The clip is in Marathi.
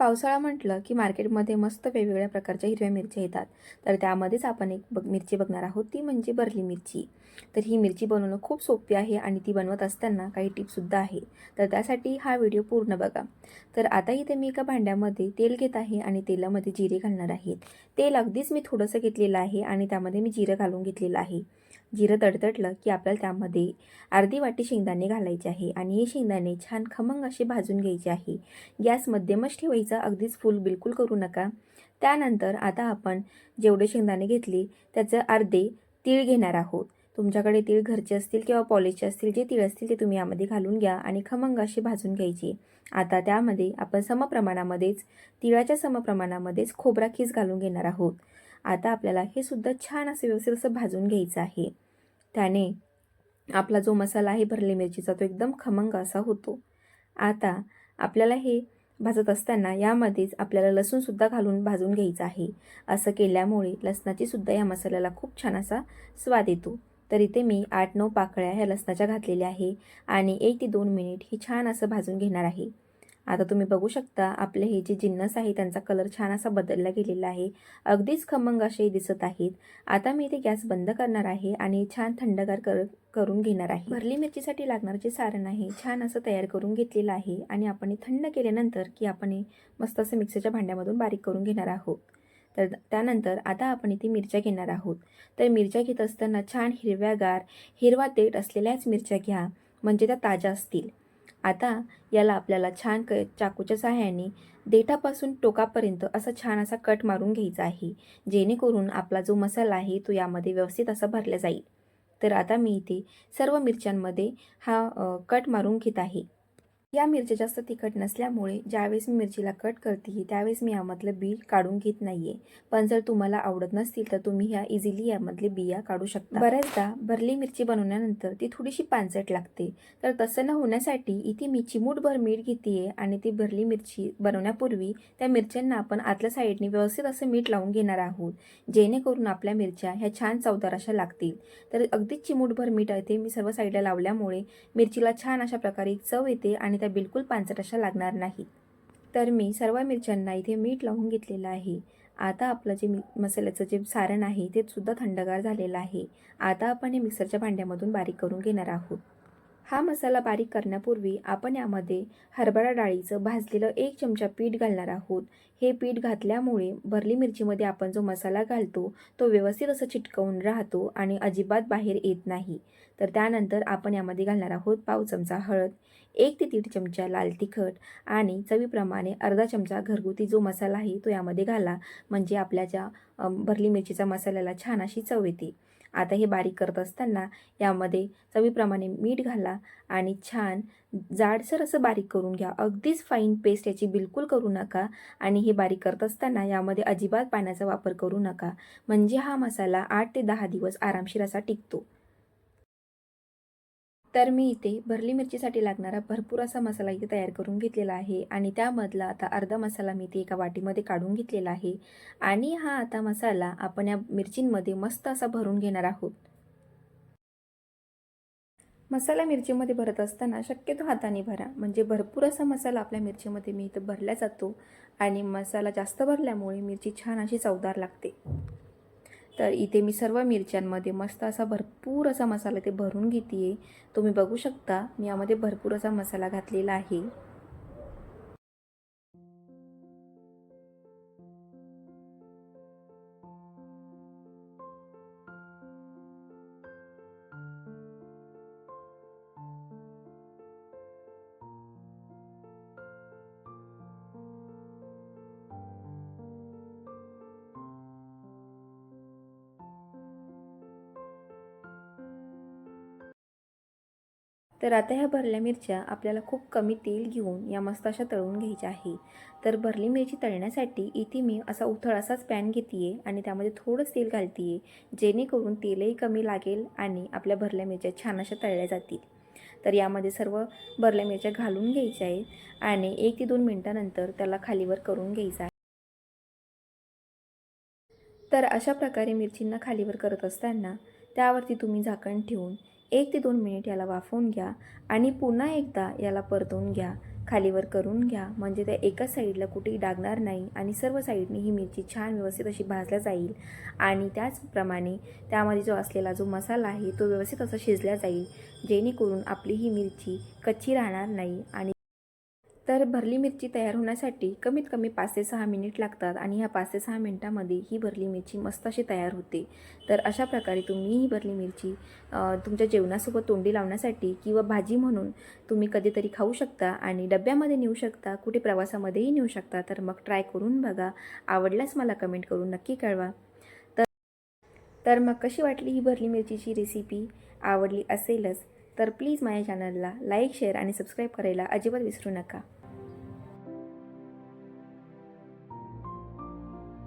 पावसाळा म्हटलं की मार्केटमध्ये मस्त वेगवेगळ्या प्रकारच्या हिरव्या मिरच्या येतात. तर त्यामध्येच आपण एक मिरची बघणार आहोत, ती म्हणजे भरली मिरची. तर ही मिरची बनवणं खूप सोपी आहे आणि ती बनवत असताना काही टिप्ससुद्धा आहे. तर त्यासाठी हा व्हिडिओ पूर्ण बघा. तर आता इथे मी एका भांड्यामध्ये तेल घेत आहे आणि तेलामध्ये जिरे घालणार आहे. तेल अगदीच मी थोडंसं घेतलेलं आहे आणि त्यामध्ये मी जिरं घालून घेतलेलं आहे. जिरं तडतडलं की आपल्याला त्यामध्ये अर्धी वाटी शेंगदाणे घालायचे आहे आणि हे शेंगदाणे छान खमंग असे भाजून घ्यायचे आहे. गॅस मध्यमच ठेवायचा, अगदीच फुल बिलकुल करू नका. त्यानंतर आता आपण जेवढे शेंगदाणे घेतले त्याचे अर्धे तीळ घेणार आहोत. तुमच्याकडे तीळ घरचे असतील किंवा पॉलिशचे असतील, जे तीळ असतील ते तुम्ही यामध्ये घालून घ्या आणि खमंग असे भाजून घ्यायचे. आता त्यामध्ये आपण समप्रमाणामध्येच तिळाच्या समप्रमाणामध्येच खोबरा खीस घालून घेणार आहोत. आता आपल्याला हे सुद्धा छान असं व्यवस्थित असं भाजून घ्यायचं आहे. त्याने आपला जो मसाला आहे भरली मिरचीचा तो एकदम खमंग असा होतो. आता आपल्याला हे भाजत असताना यामध्येच आपल्याला लसूणसुद्धा घालून भाजून घ्यायचं आहे. असं केल्यामुळे लसणाची सुद्धा या मसाल्याला खूप छान असा स्वाद येतो. तर इथे मी 8-9 पाकळ्या ह्या लसणाच्या घातलेल्या आहे आणि 1 ते 2 मिनिट हे छान असं भाजून घेणार आहे. आता तुम्ही बघू शकता आपले हे जे जिन्नस आहे त्यांचा कलर छान असा बदलला गेलेला आहे. अगदीच खमंग असे दिसत आहेत. आता मी इथे गॅस बंद करणार आहे आणि छान थंडगार करून घेणार आहे. भरली मिरचीसाठी लागणार जे सारण आहे छान असं तयार करून घेतलेलं आहे आणि आपण हे थंड केल्यानंतर की आपण हे मस्त असं मिक्सरच्या भांड्यामधून बारीक करून घेणार आहोत. तर त्यानंतर आता आपण इथे मिरच्या घेणार आहोत. तर मिरच्या घेत असताना छान हिरव्यागार, हिरवा देठ असलेल्याच मिरच्या घ्या, म्हणजे त्या ताज्या असतील. आता याला आपल्याला छान चाकूच्या सहाय्याने देठापासून टोकापर्यंत असा छान असा कट मारून घ्यायचा आहे, जेणेकरून आपला जो मसाला आहे तो यामध्ये व्यवस्थित असा भरला जाईल. तर आता मी इथे सर्व मिरच्यांमध्ये हा कट मारून घेत आहे. या मिरच्या जास्त तिखट नसल्यामुळे ज्यावेळेस मी मिरचीला कट करते त्यावेळेस मी यामधलं बी काढून घेत नाहीये. पण जर तुम्हाला आवडत नसतील तर तुम्ही ह्या इझिली यामधले बिया काढू शकता. बऱ्याचदा भरली मिरची बनवल्यानंतर ती थोडीशी पानसट लागते. तर तसं न होण्यासाठी इथे मी चिमूटभर मीठ घेते आणि ती भरली मिरची बनवण्यापूर्वी त्या मिरच्यांना आपण आतल्या साईडने व्यवस्थित असं मीठ लावून घेणार आहोत, जेणेकरून आपल्या मिरच्या ह्या छान चवदार अशा लागतील. तर अगदीच चिमूटभर मीठ इथे मी सर्व साईडला लावल्यामुळे मिरचीला छान अशा प्रकारे चव येते आणि त्या बिलकुल पांचट अशा लागणार नाहीत. तर मी सर्व मिरच्यांना इथे मीठ लावून घेतलेलं आहे. आता आपलं जे मसाल्याचं जे सारण आहे ते सुद्धा थंडगार झालेलं आहे. आता आपण हे मिक्सरच्या भांड्यामधून बारीक करून घेणार आहोत. हा मसाला बारीक करण्यापूर्वी आपण यामध्ये हरभरा डाळीचं भाजलेलं 1 चमचा पीठ घालणार आहोत. हे पीठ घातल्यामुळे भरली मिरचीमध्ये आपण जो मसाला घालतो तो व्यवस्थित असं चिटकवून राहतो आणि अजिबात बाहेर येत नाही. तर त्यानंतर आपण यामध्ये घालणार आहोत पाव चमचा हळद, 1 ते 1.5 चमचा लाल तिखट आणि चवीप्रमाणे अर्धा चमचा घरगुती जो मसाला आहे तो यामध्ये घाला, म्हणजे आपल्या ज्या भरली मिरचीचा मसाल्याला छान अशी चव येते. आता हे बारीक करत असताना यामध्ये चवीप्रमाणे मीठ घाला आणि छान जाडसर असं बारीक करून घ्या. अगदीच फाईन पेस्ट याची बिलकुल करू नका आणि हे बारीक करत असताना यामध्ये अजिबात पाण्याचा वापर करू नका, म्हणजे हा मसाला 8 ते 10 दिवस आरामशीर असा टिकतो. तर मी इथे भरली मिरचीसाठी लागणारा भरपूर असा मसाला इथे तयार करून घेतलेला आहे आणि त्यामधला आता अर्धा मसाला मी इथे एका वाटीमध्ये काढून घेतलेला आहे आणि हा आता मसाला आपण या मिरचींमध्ये मस्त असा भरून घेणार आहोत. मसाला मिरचीमध्ये भरत असताना शक्यतो हाताने भरा, म्हणजे भरपूर असा मसाला आपल्या मिरचीमध्ये मी इथं भरला जातो आणि मसाला जास्त भरल्यामुळे मिरची छान अशी चवदार लागते. तर इथे मी सर्व मिरच्यांमध्ये मस्त असा भरपूर असा मसाला इथे भरून घेते. तुम्ही बघू शकता मी यामध्ये भरपूर असा मसाला घातलेला आहे. तर आता ह्या भरल्या मिरच्या आपल्याला खूप कमी तेल घेऊन या मस्त अशा तळून घ्यायच्या आहे. तर भरली मिरची तळण्यासाठी इथे मी असा उथळ असाच पॅन घेते आणि त्यामध्ये थोडंच तेल घालते, जेणेकरून तेलही कमी लागेल आणि आपल्या भरल्या मिरच्या छान अशा तळल्या जातील. तर यामध्ये सर्व भरल्या मिरच्या घालून घ्यायच्या आहेत आणि 1 ते 2 मिनिटानंतर त्याला खालीवर करून घ्यायचं आहे. तर अशा प्रकारे मिरचींना खालीवर करत असताना त्यावरती तुम्ही झाकण ठेवून 1 ते 2 मिनिट याला वाफवून घ्या आणि पुन्हा एकदा याला परतवून घ्या. खालीवर करून घ्या, म्हणजे त्या एकाच साईडला कुठेही डागणार नाही आणि सर्व साईडनी ही मिरची छान व्यवस्थित अशी भाजल्या जाईल. आणि त्याचप्रमाणे त्यामध्ये जो असलेला जो मसाला आहे तो व्यवस्थित असा शिजला जाईल, जेणेकरून आपली ही मिरची कच्ची राहणार नाही. आणि तर भरली मिरची तयार होण्यासाठी कमीत कमी 5 ते 6 मिनिट लागतात आणि ह्या 5 ते 6 मिनिटामध्ये ही भरली मिरची मस्त अशी तयार होते. तर अशा प्रकारे तुम्ही ही भरली मिरची तुमच्या जेवणासोबत तोंडी लावण्यासाठी किंवा भाजी म्हणून तुम्ही कधीतरी खाऊ शकता आणि डब्यामध्ये नेऊ शकता, कुठे प्रवासामध्येही नेऊ शकता. तर मग ट्राय करून बघा. आवडल्यास मला कमेंट करून नक्की कळवा. तर तर मग कशी वाटली ही भरली मिरचीची रेसिपी? आवडली असेलच तर प्लीज माझ्या चॅनलला लाईक, शेअर आणि सबस्क्राईब करायला अजिबात विसरू नका.